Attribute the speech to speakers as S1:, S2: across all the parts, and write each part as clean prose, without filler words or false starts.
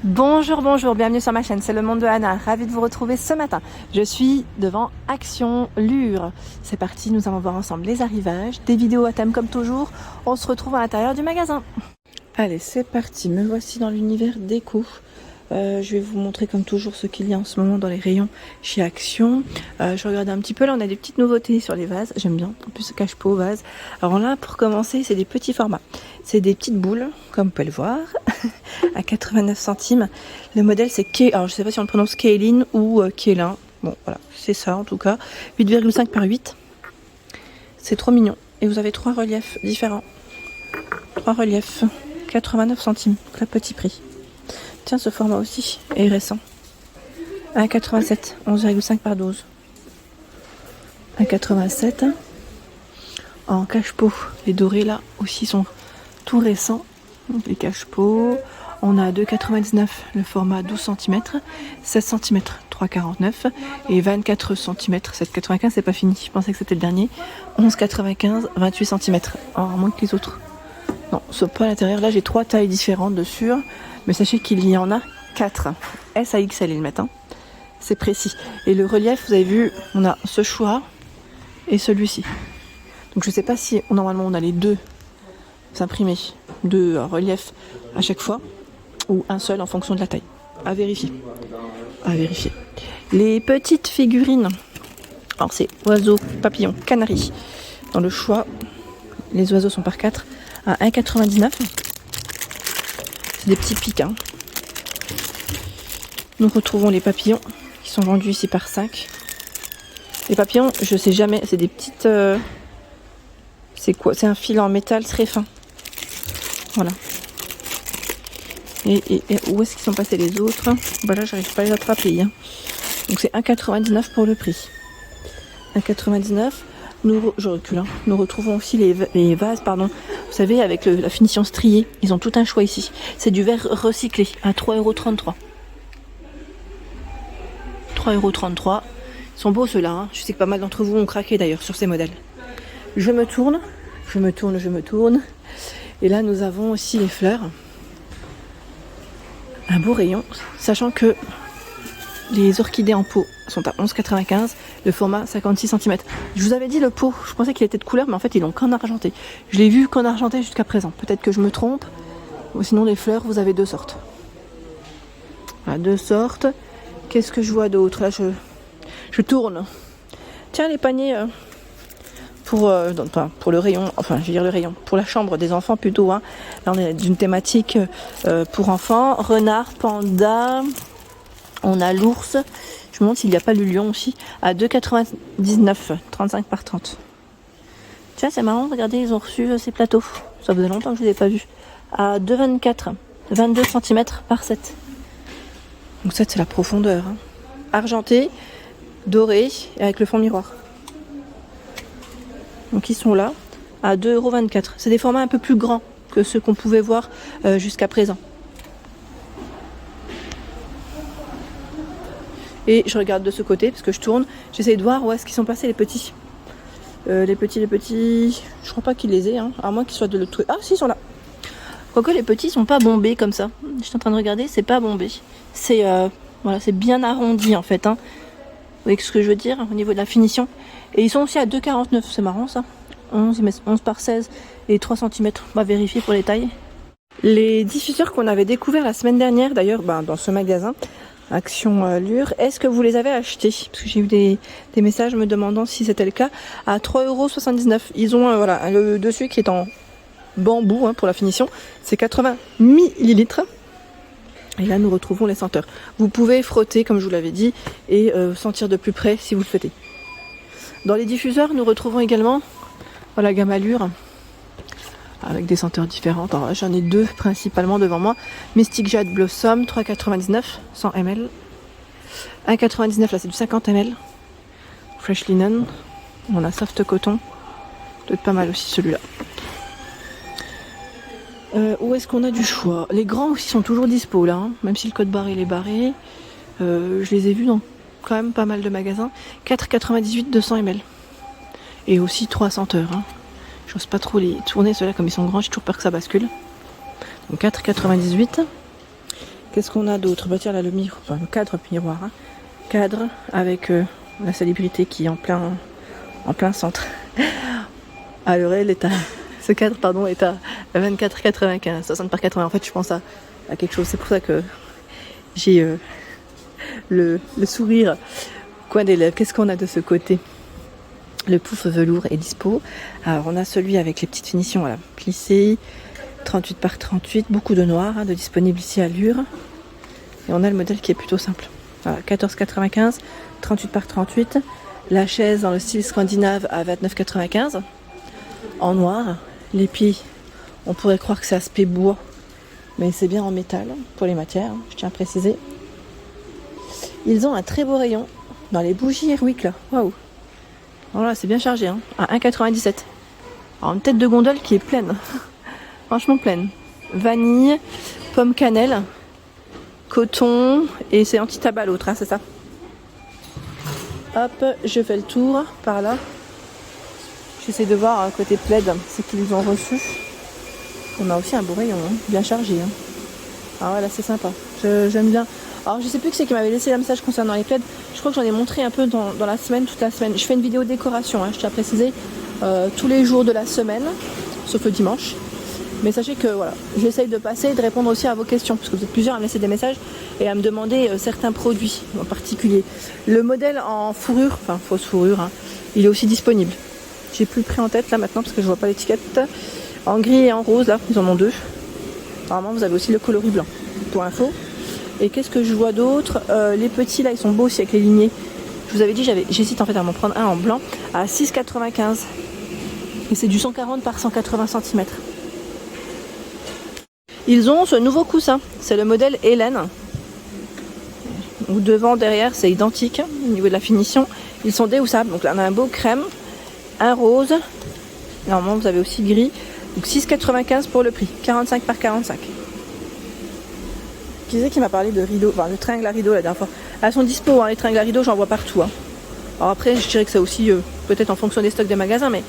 S1: Bonjour, bonjour, bienvenue sur ma chaîne, c'est le monde de Anna, ravie de vous retrouver ce matin. Je suis devant Action Lure. C'est parti, nous allons voir ensemble les arrivages, des vidéos à thème comme toujours. On se retrouve à l'intérieur du magasin. Allez, c'est parti, me voici dans l'univers déco. Je vais vous montrer comme toujours ce qu'il y a en ce moment dans les rayons chez Action. Je regarde un petit peu, là on a des petites nouveautés sur les vases, j'aime bien, en plus ce cache-pot vase. Alors là pour commencer c'est des petits formats, c'est des petites boules comme vous pouvez le voir, à 89 centimes. Le modèle c'est alors je sais pas si on le prononce Kaylin ou Kaylin, bon voilà c'est ça en tout cas, 8,5 par 8. C'est trop mignon et vous avez 3 reliefs différents, 3 reliefs, 89 centimes, très petit prix. Tiens, ce format aussi est récent. 1,87, 11,5 par 12. 1,87. En cache-pot, les dorés là aussi sont tout récents. Donc, les cache-pots. On a 2,99 le format 12 cm, 16 cm, 3,49 et 24 cm, 7,95, c'est pas fini. Je pensais que c'était le dernier. 11,95, 28 cm. En moins que les autres. Non, sauf pas à l'intérieur. Là, j'ai 3 tailles différentes dessus. Mais sachez qu'il y en a 4. S à XL, ils le mettent. Hein. C'est précis. Et le relief, vous avez vu, on a ce choix et celui-ci. Donc je sais pas si normalement on a les deux imprimés, deux reliefs à chaque fois, ou un seul en fonction de la taille. À vérifier. À vérifier. Les petites figurines. Alors c'est oiseaux, papillons, canaris. Dans le choix, les oiseaux sont par 4 à 1,99. Des petits pics. Hein. Nous retrouvons les papillons qui sont vendus ici par 5. Les papillons, je sais jamais, c'est des petites... c'est quoi? C'est un fil en métal très fin. Voilà. Et où est-ce qu'ils sont passés les autres? Bah là, j'arrive pas à les attraper. Hein. Donc c'est 1,99 pour le prix. 1,99. Je recule. Hein. Nous retrouvons aussi les vases, pardon. Vous savez, avec la finition striée, ils ont tout un choix ici. C'est du verre recyclé à 3,33 €. 3,33 €. Ils sont beaux ceux-là. Hein. Je sais que pas mal d'entre vous ont craqué d'ailleurs sur ces modèles. Je me tourne. Et là, nous avons aussi les fleurs. Un beau rayon. Sachant que les orchidées en pot sont à 11,95 €, le format 56 cm. Je vous avais dit le pot, je pensais qu'il était de couleur, mais en fait ils l'ont qu'en argenté. Je l'ai vu qu'en argenté jusqu'à présent. Peut-être que je me trompe. Ou sinon les fleurs, vous avez 2 sortes. Voilà, 2 sortes. Qu'est-ce que je vois d'autre? Là je tourne. Tiens, les paniers pour le rayon, enfin je veux dire le rayon, pour la chambre des enfants plutôt. Hein. Là on est d'une thématique pour enfants. Renard, panda. On a l'ours, je me demande s'il n'y a pas le lion aussi, à 2,99, 35 par 30. Tiens, c'est marrant, regardez, ils ont reçu ces plateaux. Ça faisait longtemps que je ne les ai pas vus. À 2,24, 22 cm par 7. Donc 7, c'est la profondeur. Hein. Argenté, doré, et avec le fond miroir. Donc ils sont là, à 2,24 €. C'est des formats un peu plus grands que ceux qu'on pouvait voir jusqu'à présent. Et je regarde de ce côté parce que je tourne. J'essaie de voir où est-ce qu'ils sont passés les petits. Les petits. Je crois pas qu'ils les aient. Hein, à moins qu'ils soient de l'autre côté. Ah si, ils sont là. Quoique les petits sont pas bombés comme ça. Je suis en train de regarder, c'est pas bombé. C'est voilà, c'est bien arrondi en fait. Hein. Vous voyez ce que je veux dire au niveau de la finition. Et ils sont aussi à 2,49. C'est marrant ça. 11 par 16 et 3 cm. On va vérifier pour les tailles. Les diffuseurs qu'on avait découverts la semaine dernière d'ailleurs dans ce magasin. Action Lure. Est-ce que vous les avez achetés? Parce que j'ai eu des messages me demandant si c'était le cas. À 3,79 €. Ils ont voilà, le dessus qui est en bambou hein, pour la finition. C'est 80 ml. Et là, nous retrouvons les senteurs. Vous pouvez frotter, comme je vous l'avais dit, et sentir de plus près si vous le souhaitez. Dans les diffuseurs, nous retrouvons également la gamme Allure. Avec des senteurs différentes. Alors, j'en ai 2 principalement devant moi. Mystic Jade Blossom, 3,99 €, 100 ml. 1,99 € là c'est du 50 ml. Fresh Linen. On a Soft Coton. Peut-être pas mal aussi celui-là. Où est-ce qu'on a du choix? Les grands aussi sont toujours dispo là. Hein, même si le code barre il est barré. Je les ai vus dans quand même pas mal de magasins. 4,98 €, 200 ml. Et aussi 3 senteurs. Hein. J'ose pas trop les tourner ceux-là comme ils sont grands, j'ai toujours peur que ça bascule. Donc 4,98. Qu'est-ce qu'on a d'autre? Bah tiens là le miroir, enfin le cadre miroir. Hein. Cadre avec la célébrité qui est en plein centre. Alors elle est à... Ce cadre pardon est à 24,95, 60 par 80. En fait je pense à quelque chose. C'est pour ça que j'ai le sourire au coin des lèvres. Qu'est-ce qu'on a de ce côté? Le pouf velours est dispo. Alors on a celui avec les petites finitions, voilà, plissé, 38 par 38, beaucoup de noir, hein, de disponible ici à Lure. Et on a le modèle qui est plutôt simple. Voilà, 14,95, 38 par 38. La chaise dans le style scandinave à 29,95, en noir. Les pieds, on pourrait croire que c'est aspect bois, mais c'est bien en métal pour les matières, hein, je tiens à préciser. Ils ont un très beau rayon dans les bougies Airwick là, waouh! Voilà, c'est bien chargé, hein, à 1,97. Alors une tête de gondole qui est pleine, franchement pleine. Vanille, pomme cannelle, coton et c'est anti-tabac l'autre, hein, c'est ça. Hop, je fais le tour par là. J'essaie de voir côté plaid ce qu'ils ont reçu. On a aussi un beau rayon, hein, bien chargé. Hein. Ah ouais, là c'est sympa, j'aime bien. Alors je sais plus qui c'est qui m'avait laissé un message concernant les plaids. Je crois que j'en ai montré un peu dans la semaine, toute la semaine. Je fais une vidéo décoration, hein, je tiens à préciser, tous les jours de la semaine, sauf le dimanche. Mais sachez que voilà, j'essaye de passer et de répondre aussi à vos questions, parce que vous êtes plusieurs à me laisser des messages et à me demander certains produits en particulier. Le modèle en fourrure, enfin fausse fourrure, hein, il est aussi disponible. J'ai plus le prix en tête là maintenant parce que je vois pas l'étiquette. En gris et en rose, là, ils en ont deux. Normalement, vous avez aussi le coloris blanc, pour info. Et qu'est-ce que je vois d'autre? Les petits là, ils sont beaux aussi avec les lignées. Je vous avais dit, j'hésite en fait à m'en prendre un en blanc à 6,95. Et c'est du 140 par 180 cm. Ils ont ce nouveau coussin, c'est le modèle Hélène. Où devant, derrière, c'est identique au niveau de la finition. Ils sont déhoussables. Donc là, on a un beau crème, un rose. Normalement, vous avez aussi gris. Donc 6,95 pour le prix, 45 par 45. Qui c'est qui m'a parlé de rideaux, enfin de tringles à rideaux la dernière fois. Elles sont dispo, hein, les tringles à rideaux, j'en vois partout. Hein. Alors après, je dirais que c'est aussi peut-être en fonction des stocks des magasins, mais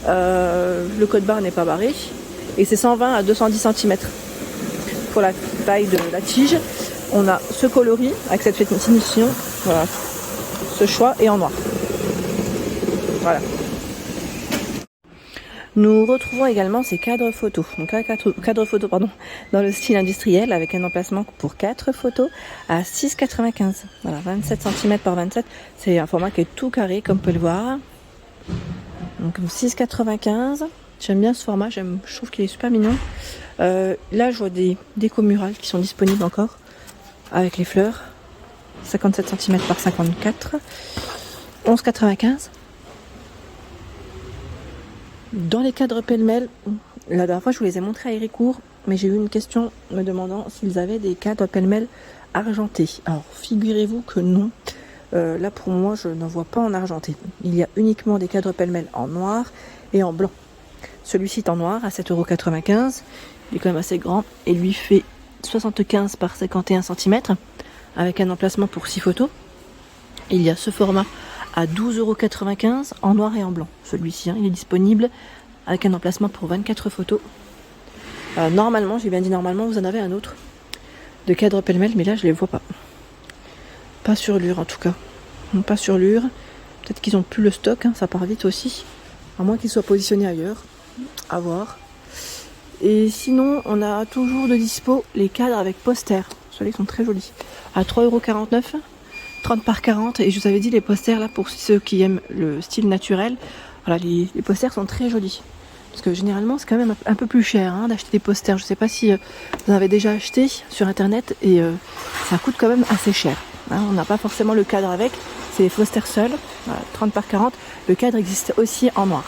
S1: le code barre n'est pas barré. Et c'est 120 à 210 cm. Pour la taille de la tige, on a ce coloris avec cette finition, voilà, ce choix et en noir. Voilà. Nous retrouvons également ces cadres photos, donc un cadre photo dans le style industriel avec un emplacement pour 4 photos à 6,95. Voilà, 27 cm par 27, c'est un format qui est tout carré comme on peut le voir. Donc 6,95, j'aime bien ce format, je trouve qu'il est super mignon. Là je vois des décos murales qui sont disponibles encore avec les fleurs, 57 cm par 54, 11,95. Dans les cadres pêle-mêle, la dernière fois je vous les ai montrés à Héricourt, mais j'ai eu une question me demandant s'ils avaient des cadres pêle-mêle argentés. Alors figurez-vous que non, là pour moi je n'en vois pas en argenté. Il y a uniquement des cadres pêle-mêle en noir et en blanc. Celui-ci est en noir à 7,95 €, il est quand même assez grand et lui fait 75 par 51 cm avec un emplacement pour 6 photos. Il y a ce format à 12,95 € en noir et en blanc. Celui-ci, hein, il est disponible avec un emplacement pour 24 photos. Normalement, j'ai bien dit normalement, vous en avez un autre de cadre pêle-mêle, mais là je ne les vois pas. Pas sur Lure en tout cas. Non, pas sur Lure. Peut-être qu'ils n'ont plus le stock, hein, ça part vite aussi. À moins qu'ils soient positionnés ailleurs. À voir. Et sinon, on a toujours de dispo les cadres avec poster. Ceux-là sont très jolis. À 3,49 €. 30 par 40, et je vous avais dit les posters là pour ceux qui aiment le style naturel, voilà, les posters sont très jolis parce que généralement c'est quand même un peu plus cher hein, d'acheter des posters. Je sais pas si vous en avez déjà acheté sur internet et ça coûte quand même assez cher hein. On n'a pas forcément le cadre avec, c'est les posters seuls. Voilà, 30 par 40, le cadre existe aussi en noir.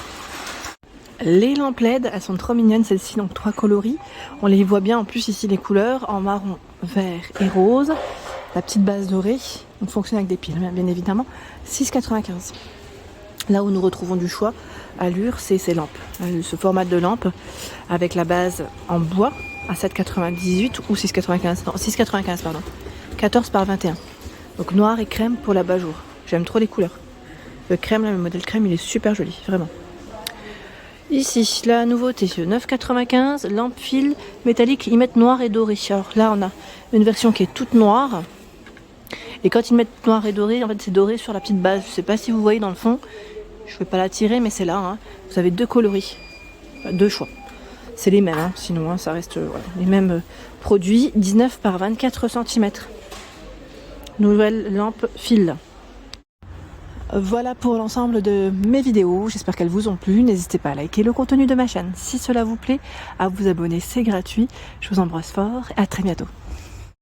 S1: Les lampes LED, elles sont trop mignonnes celles-ci, donc 3 coloris, on les voit bien en plus ici les couleurs en marron, vert et rose. La petite base dorée, on fonctionne avec des piles, bien évidemment, 6,95 €. Là où nous retrouvons du choix à Lure, c'est ces lampes. Ce format de lampe avec la base en bois à 7,98 ou 6,95. Non, 6,95 pardon. 14 par 21. Donc noir et crème pour l'abat-jour. J'aime trop les couleurs. Le crème, là, le modèle crème, il est super joli, vraiment. Ici, la nouveauté, 9,95, lampe fil métallique, ils mettent noir et doré. Alors là, on a une version qui est toute noire. Et quand ils mettent noir et doré, en fait, c'est doré sur la petite base. Je sais pas si vous voyez dans le fond. Je ne vais pas la tirer, mais c'est là. Hein. Vous avez deux coloris, enfin, deux choix. C'est les mêmes, hein. Sinon, hein, ça reste voilà, les mêmes produits. 19 par 24 cm. Nouvelle lampe fil. Voilà pour l'ensemble de mes vidéos, j'espère qu'elles vous ont plu. N'hésitez pas à liker le contenu de ma chaîne si cela vous plaît, à vous abonner, c'est gratuit. Je vous embrasse fort et à très bientôt.